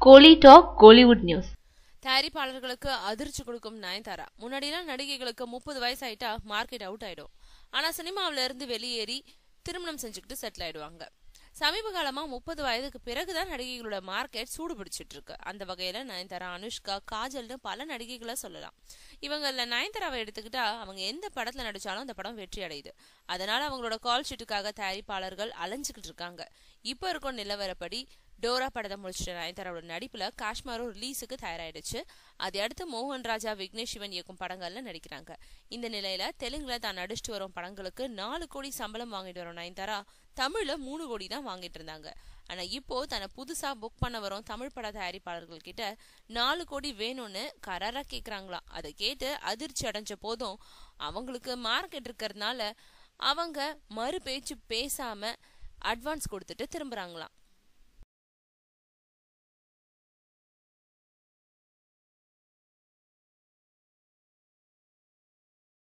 கோலி talk Kollywood news. தயாரிப்பாளர்களுக்கு அதிர்ச்சி கொடுக்கும் நயன்தாரா. முன்னாடிலாம் நடிகைகளுக்கு 30 வயசு ஆயிட்டா மார்க்கெட் அவுட் ஆயிடும். ஆனா சினிமாவில இருந்து வெளியேறி திருமணம் செஞ்சுக்கிட்டு செட்டில் ஆயிடுவாங்க. சமீப காலமா 30 வயதுக்கு பிறகுதான் நடிகைகளோட மார்க்கெட் சூடு பிடிச்சிட்டு இருக்கு. அந்த வகையில நயன்தாரா, அனுஷ்கா, காஜல்னு பல நடிகைகளை சொல்லலாம். இவங்கள நயன்தாராவை எடுத்துக்கிட்டா அவங்க எந்த படத்துல நடிச்சாலும் அந்த படம் வெற்றி அடையுது. அதனால அவங்களோட கால் ஷீட்டுக்காக தயாரிப்பாளர்கள் அலைஞ்சுக்கிட்டு இருக்காங்க. இப்ப இருக்கும் நிலவரப்படி டோரா படத்தை முடிச்சிட்ட நயன்தாராவோட நடிப்புல காஷ்மீரும் ரிலீஸுக்கு தயாராயிடுச்சு. அதை அடுத்து மோகன் ராஜா, விக்னேஷ் சிவன் இயக்கும் படங்கள்ல நடிக்கிறாங்க. இந்த நிலையில தெலுங்குல தான் நடிச்சுட்டு வரும் படங்களுக்கு 4 கோடி சம்பளம் வாங்கிட்டு வரும் நயன்தாரா தமிழ்ல 3 கோடி தான் வாங்கிட்டு இருந்தாங்க. ஆனா இப்போ தன்னை புதுசா புக் பண்ண வரும் தமிழ் பட தயாரிப்பாளர்கள் கிட்ட 4 கோடி வேணும்னு கராரா கேக்குறாங்களாம். அதை கேட்டு அதிர்ச்சி அடைஞ்ச போதும் அவங்களுக்கு மார்க்கெட் இருக்கிறதுனால அவங்க மறு பேச்சு பேசாம அட்வான்ஸ் கொடுத்துட்டு திரும்புறாங்களாம்.